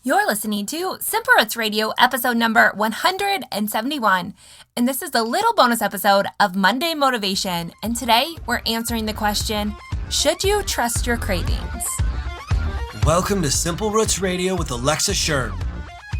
You're listening to Simple Roots Radio, episode number 171, and this is the little bonus episode of Monday Motivation, and today we're answering the question, should you trust your cravings? Welcome to Simple Roots Radio with Alexa Sherm.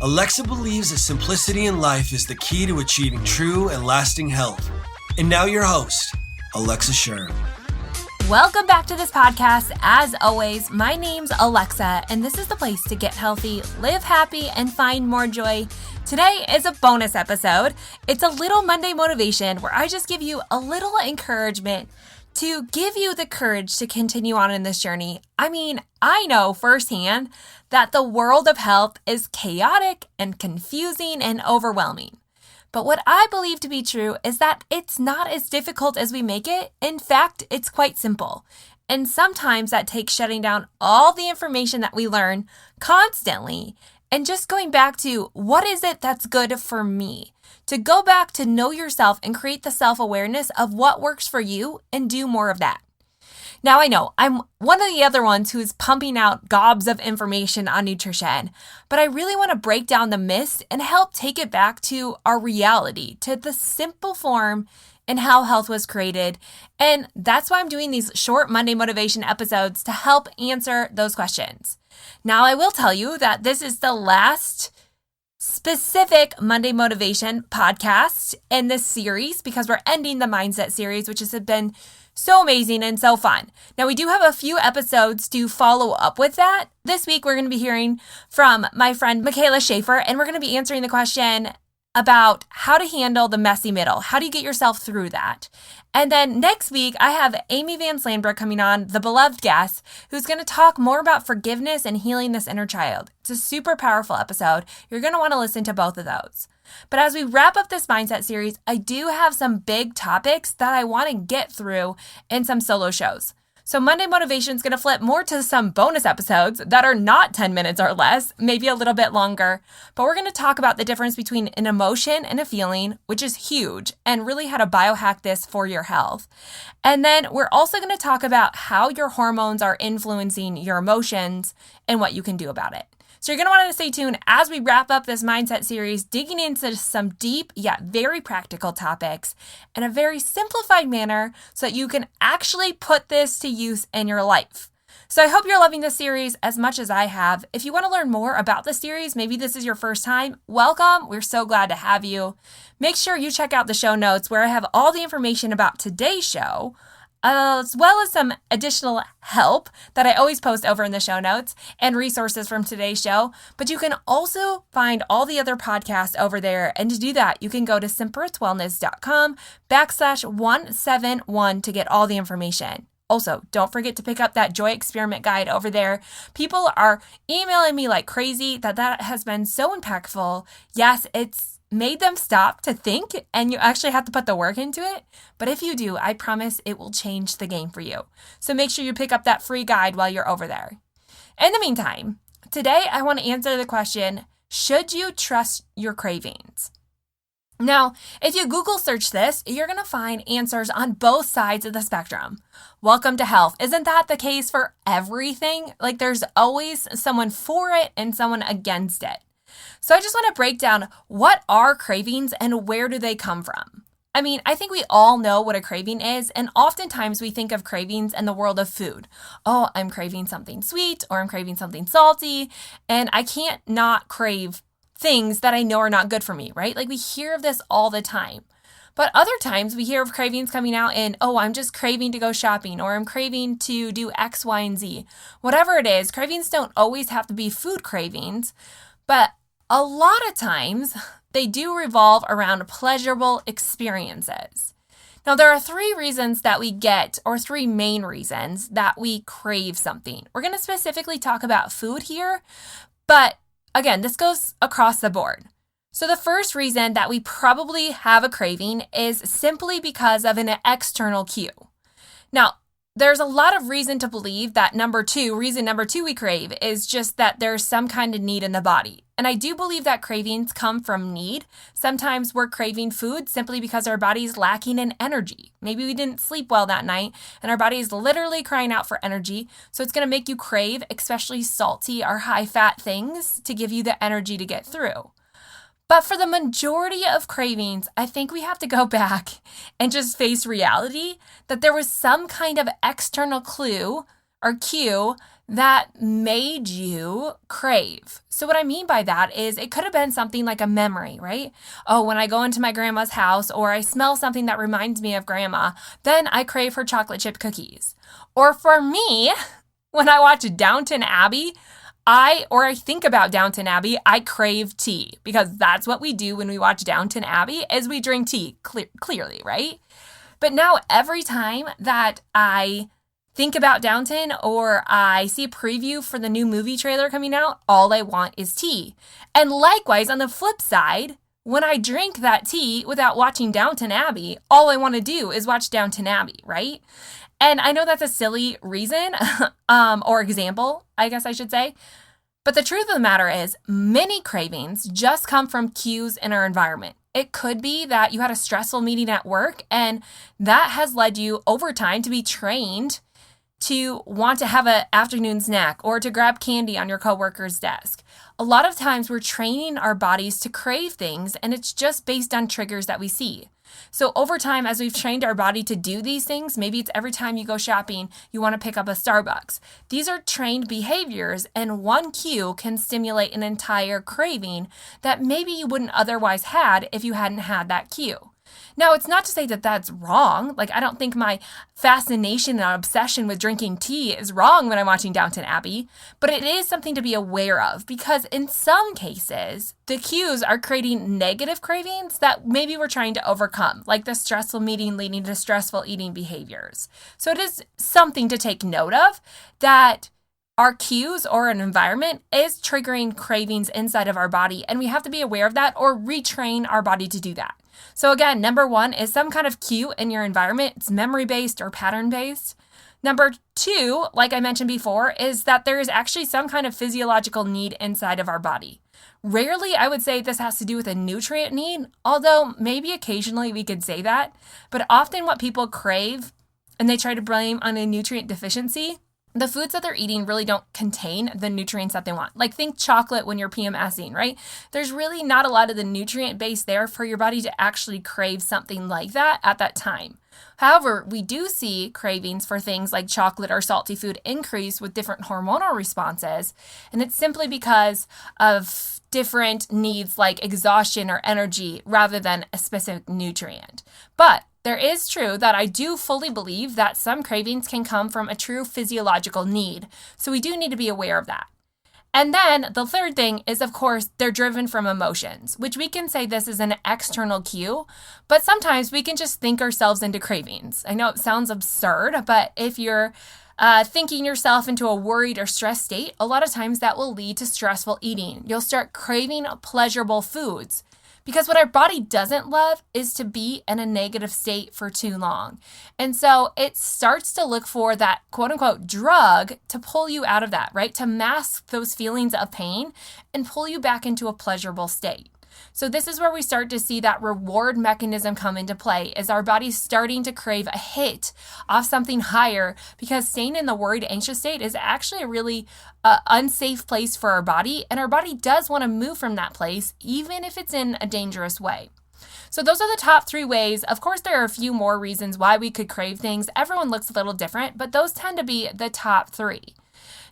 Alexa believes that simplicity in life is the key to achieving true and lasting health. And now your host, Alexa Sherm. Welcome back to this podcast. As always, my name's Alexa, and this is the place to get healthy, live happy, and find more joy. Today is a bonus episode. It's a little Monday motivation where I just give you a little encouragement to give you the courage to continue on in this journey. I mean, I know firsthand that the world of health is chaotic and confusing and overwhelming. But what I believe to be true is that it's not as difficult as we make it. In fact, it's quite simple. And sometimes that takes shutting down all the information that we learn constantly and just going back to what is it that's good for me? To go back to know yourself and create the self-awareness of what works for you and do more of that. Now, I know I'm one of the other ones who's pumping out gobs of information on nutrition, but I really want to break down the myths and help take it back to our reality, to the simple form and how health was created. And that's why I'm doing these short Monday motivation episodes to help answer those questions. Now, I will tell you that this is the last specific Monday motivation podcast in this series because we're ending the mindset series, which has been so amazing and so fun. Now, we do have a few episodes to follow up with that. This week, we're going to be hearing from my friend Michaela Schaefer, and we're going to be answering the question about how to handle the messy middle. How do you get yourself through that? And then next week, I have Amy Van Slanbrook coming on, the beloved guest, who's going to talk more about forgiveness and healing this inner child. It's a super powerful episode. You're going to want to listen to both of those. But as we wrap up this mindset series, I do have some big topics that I want to get through in some solo shows. So Monday Motivation is going to flip more to some bonus episodes that are not 10 minutes or less, maybe a little bit longer. But we're going to talk about the difference between an emotion and a feeling, which is huge, and really how to biohack this for your health. And then we're also going to talk about how your hormones are influencing your emotions and what you can do about it. So you're going to want to stay tuned as we wrap up this mindset series, digging into some deep yet very practical topics in a very simplified manner so that you can actually put this to use in your life. So I hope you're loving this series as much as I have. If you want to learn more about the series, maybe this is your first time, welcome. We're so glad to have you. Make sure you check out the show notes where I have all the information about today's show, as well as some additional help that I always post over in the show notes and resources from today's show. But you can also find all the other podcasts over there. And to do that, you can go to simplerootswellness.com/171 to get all the information. Also, don't forget to pick up that Joy Experiment Guide over there. People are emailing me like crazy that has been so impactful. Yes, it's made them stop to think, and you actually have to put the work into it. But if you do, I promise it will change the game for you. So make sure you pick up that free guide while you're over there. In the meantime, today I want to answer the question, should you trust your cravings? Now, if you Google search this, you're going to find answers on both sides of the spectrum. Welcome to health. Isn't that the case for everything? Like there's always someone for it and someone against it. So I just want to break down what are cravings and where do they come from? I mean, I think we all know what a craving is, and oftentimes we think of cravings in the world of food. Oh, I'm craving something sweet or I'm craving something salty, and I can't not crave things that I know are not good for me, right? Like we hear of this all the time. But other times we hear of cravings coming out in, oh, I'm just craving to go shopping, or I'm craving to do X, Y, and Z. Whatever it is, cravings don't always have to be food cravings, but a lot of times they do revolve around pleasurable experiences. Now, there are three reasons that we get, or three main reasons that we crave something. We're going to specifically talk about food here, but again, this goes across the board. So the first reason that we probably have a craving is simply because of an external cue. Now, there's a lot of reason to believe that reason number two we crave is just that there's some kind of need in the body. And I do believe that cravings come from need. Sometimes we're craving food simply because our body's lacking in energy. Maybe we didn't sleep well that night and our body is literally crying out for energy. So it's going to make you crave especially salty or high fat things to give you the energy to get through. But for the majority of cravings, I think we have to go back and just face reality that there was some kind of external clue or cue that made you crave. So what I mean by that is it could have been something like a memory, right? Oh, when I go into my grandma's house or I smell something that reminds me of grandma, then I crave her chocolate chip cookies. Or for me, when I watch Downton Abbey, I think about Downton Abbey, I crave tea because that's what we do when we watch Downton Abbey is we drink tea, clearly, right? But now every time that I think about Downton or I see a preview for the new movie trailer coming out, all I want is tea. And likewise, on the flip side, when I drink that tea without watching Downton Abbey, all I want to do is watch Downton Abbey, right? And I know that's a silly reason or example, I guess I should say. But the truth of the matter is many cravings just come from cues in our environment. It could be that you had a stressful meeting at work and that has led you over time to be trained to want to have an afternoon snack or to grab candy on your coworker's desk. A lot of times we're training our bodies to crave things and it's just based on triggers that we see. So over time, as we've trained our body to do these things, maybe it's every time you go shopping, you want to pick up a Starbucks. These are trained behaviors and one cue can stimulate an entire craving that maybe you wouldn't otherwise had if you hadn't had that cue. Now, it's not to say that that's wrong. Like, I don't think my fascination and obsession with drinking tea is wrong when I'm watching Downton Abbey, but it is something to be aware of because in some cases, the cues are creating negative cravings that maybe we're trying to overcome, like the stressful meeting leading to stressful eating behaviors. So it is something to take note of that our cues or an environment is triggering cravings inside of our body, and we have to be aware of that or retrain our body to do that. So again, number one is some kind of cue in your environment. It's memory-based or pattern-based. Number two, like I mentioned before, is that there is actually some kind of physiological need inside of our body. Rarely, I would say this has to do with a nutrient need, although maybe occasionally we could say that. But often what people crave and they try to blame on a nutrient deficiency, the foods that they're eating really don't contain the nutrients that they want. Like think chocolate when you're PMSing, right? There's really not a lot of the nutrient base there for your body to actually crave something like that at that time. However, we do see cravings for things like chocolate or salty food increase with different hormonal responses, and it's simply because of different needs like exhaustion or energy rather than a specific nutrient. But there is true that I do fully believe that some cravings can come from a true physiological need. So we do need to be aware of that. And then the third thing is, of course, they're driven from emotions, which we can say this is an external cue, but sometimes we can just think ourselves into cravings. I know it sounds absurd, but if you're thinking yourself into a worried or stressed state, a lot of times that will lead to stressful eating. You'll start craving pleasurable foods. Because what our body doesn't love is to be in a negative state for too long. And so it starts to look for that quote unquote drug to pull you out of that, right? To mask those feelings of pain and pull you back into a pleasurable state. So this is where we start to see that reward mechanism come into play as our body's starting to crave a hit off something higher because staying in the worried, anxious state is actually a really unsafe place for our body. And our body does want to move from that place, even if it's in a dangerous way. So those are the top 3 ways. Of course, there are a few more reasons why we could crave things. Everyone looks a little different, but those tend to be the top 3.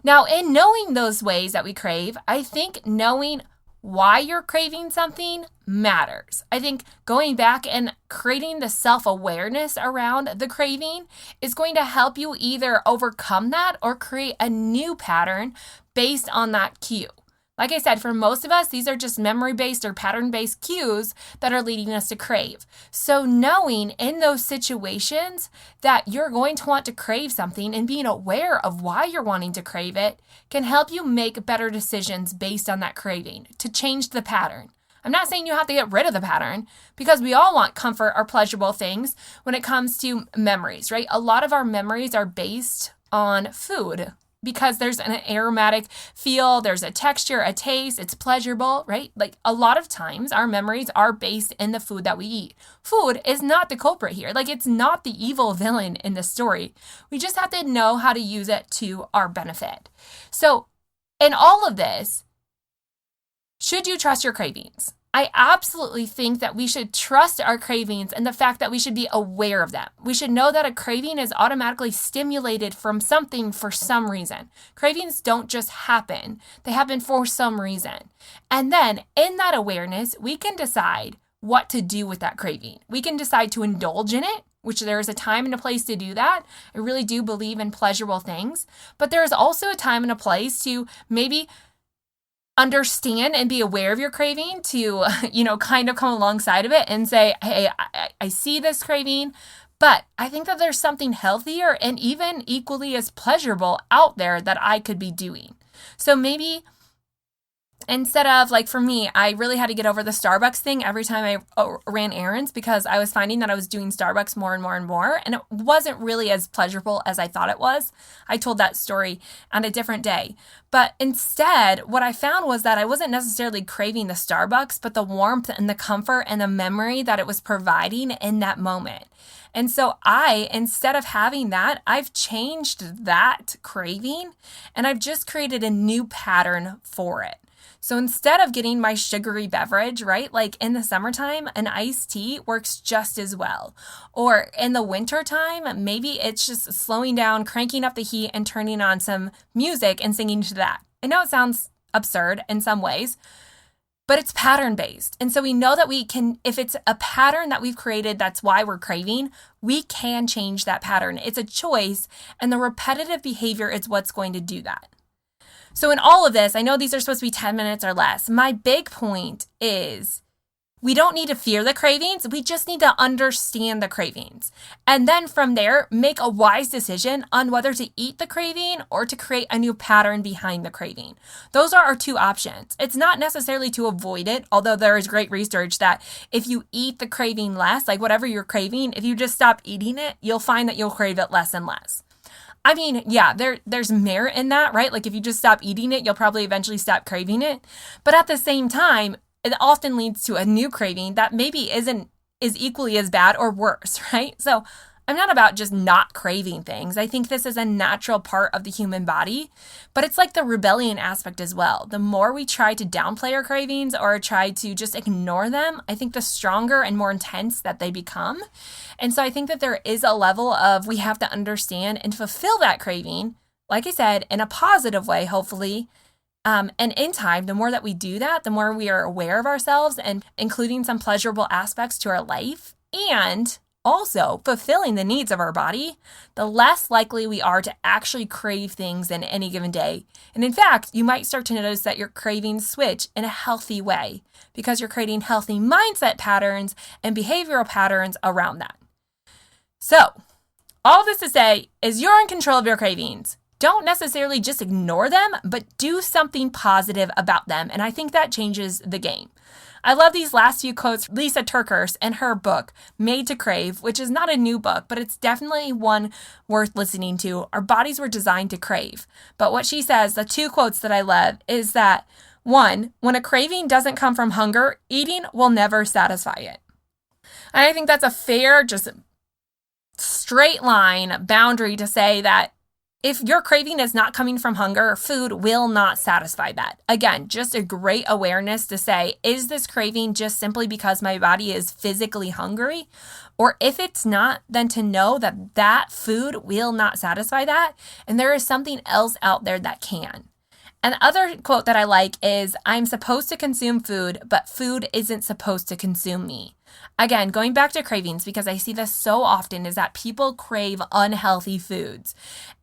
Now, in knowing those ways that we crave, I think knowing why you're craving something matters. I think going back and creating the self-awareness around the craving is going to help you either overcome that or create a new pattern based on that cue. Like I said, for most of us, these are just memory-based or pattern-based cues that are leading us to crave. So knowing in those situations that you're going to want to crave something and being aware of why you're wanting to crave it can help you make better decisions based on that craving to change the pattern. I'm not saying you have to get rid of the pattern, because we all want comfort or pleasurable things when it comes to memories, right? A lot of our memories are based on food because there's an aromatic feel, there's a texture, a taste, it's pleasurable, right? Like a lot of times our memories are based in the food that we eat. Food is not the culprit here. Like it's not the evil villain in the story. We just have to know how to use it to our benefit. So in all of this, should you trust your cravings? I absolutely think that we should trust our cravings and the fact that we should be aware of them. We should know that a craving is automatically stimulated from something for some reason. Cravings don't just happen. They happen for some reason. And then in that awareness, we can decide what to do with that craving. We can decide to indulge in it, which there is a time and a place to do that. I really do believe in pleasurable things. But there is also a time and a place to maybe understand and be aware of your craving, to, kind of come alongside of it and say, hey, I see this craving, but I think that there's something healthier and even equally as pleasurable out there that I could be doing. So maybe instead of, like for me, I really had to get over the Starbucks thing every time I ran errands, because I was finding that I was doing Starbucks more and more and more, and it wasn't really as pleasurable as I thought it was. I told that story on a different day. But instead, what I found was that I wasn't necessarily craving the Starbucks, but the warmth and the comfort and the memory that it was providing in that moment. And so instead of having that, I've changed that craving and I've just created a new pattern for it. So instead of getting my sugary beverage, right, like in the summertime, an iced tea works just as well. Or in the wintertime, maybe it's just slowing down, cranking up the heat and turning on some music and singing to that. I know it sounds absurd in some ways, but it's pattern based. And so we know that we can, if it's a pattern that we've created, that's why we're craving, we can change that pattern. It's a choice, and the repetitive behavior is what's going to do that. So in all of this, I know these are supposed to be 10 minutes or less. My big point is we don't need to fear the cravings. We just need to understand the cravings. And then from there, make a wise decision on whether to eat the craving or to create a new pattern behind the craving. Those are our two options. It's not necessarily to avoid it, although there is great research that if you eat the craving less, like whatever you're craving, if you just stop eating it, you'll find that you'll crave it less and less. I mean, yeah, there's merit in that, right? Like if you just stop eating it, you'll probably eventually stop craving it. But at the same time, it often leads to a new craving that maybe is equally as bad or worse, right? So I'm not about just not craving things. I think this is a natural part of the human body, but it's like the rebellion aspect as well. The more we try to downplay our cravings or try to just ignore them, I think the stronger and more intense that they become. And so I think that there is a level of we have to understand and fulfill that craving, like I said, in a positive way, hopefully. And in time, the more that we do that, the more we are aware of ourselves and including some pleasurable aspects to our life and also fulfilling the needs of our body, the less likely we are to actually crave things in any given day. And in fact, you might start to notice that your cravings switch in a healthy way because you're creating healthy mindset patterns and behavioral patterns around that. So, all this to say is you're in control of your cravings. Don't necessarily just ignore them, but do something positive about them. And I think that changes the game. I love these last few quotes. Lisa Turkhurst in her book, Made to Crave, which is not a new book, but it's definitely one worth listening to. Our bodies were designed to crave. But what she says, the two quotes that I love, is that 1, when a craving doesn't come from hunger, eating will never satisfy it. And I think that's a fair, just straight line boundary to say that if your craving is not coming from hunger, food will not satisfy that. Again, just a great awareness to say, is this craving just simply because my body is physically hungry? Or if it's not, then to know that that food will not satisfy that, and there is something else out there that can. And the other quote that I like is, I'm supposed to consume food, but food isn't supposed to consume me. Again, going back to cravings, because I see this so often, is that people crave unhealthy foods.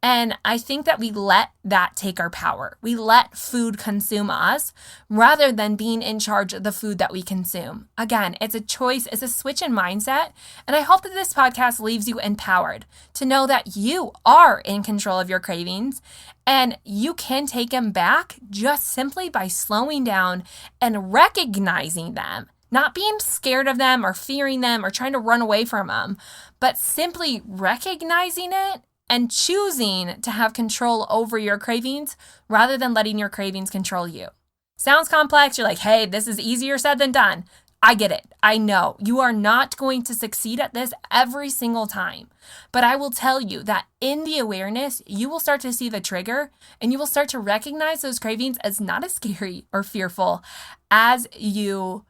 And I think that we let that take our power. We let food consume us rather than being in charge of the food that we consume. Again, it's a choice, it's a switch in mindset. And I hope that this podcast leaves you empowered to know that you are in control of your cravings and you can take them back just simply by slowing down and recognizing them. Not being scared of them or fearing them or trying to run away from them, but simply recognizing it and choosing to have control over your cravings rather than letting your cravings control you. Sounds complex. You're like, hey, this is easier said than done. I get it. I know you are not going to succeed at this every single time, but I will tell you that in the awareness, you will start to see the trigger and you will start to recognize those cravings as not as scary or fearful as you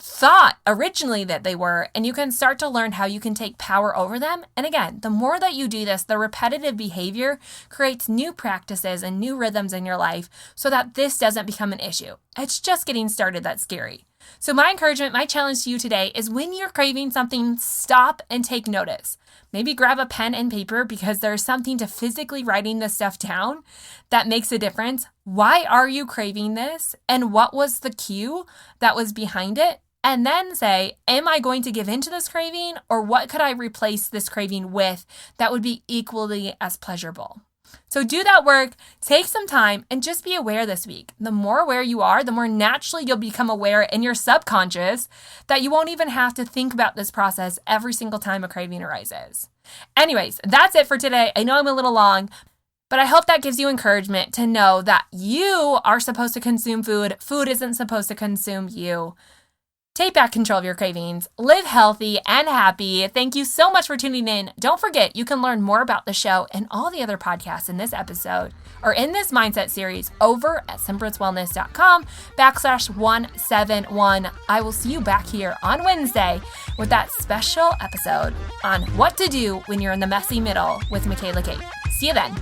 thought originally that they were, and you can start to learn how you can take power over them. And again, the more that you do this, the repetitive behavior creates new practices and new rhythms in your life so that this doesn't become an issue. It's just getting started that's scary. So my encouragement, my challenge to you today is when you're craving something, stop and take notice. Maybe grab a pen and paper because there's something to physically writing this stuff down that makes a difference. Why are you craving this? And what was the cue that was behind it? And then say, am I going to give into this craving, or what could I replace this craving with that would be equally as pleasurable? So do that work, take some time, and just be aware this week. The more aware you are, the more naturally you'll become aware in your subconscious that you won't even have to think about this process every single time a craving arises. Anyways, that's it for today. I know I'm a little long, but I hope that gives you encouragement to know that you are supposed to consume food. Food isn't supposed to consume you. Take back control of your cravings, live healthy and happy. Thank you so much for tuning in. Don't forget, you can learn more about the show and all the other podcasts in this episode or in this mindset series over at simpleritswellness.com/171. I will see you back here on Wednesday with that special episode on what to do when you're in the messy middle with Michaela Kate. See you then.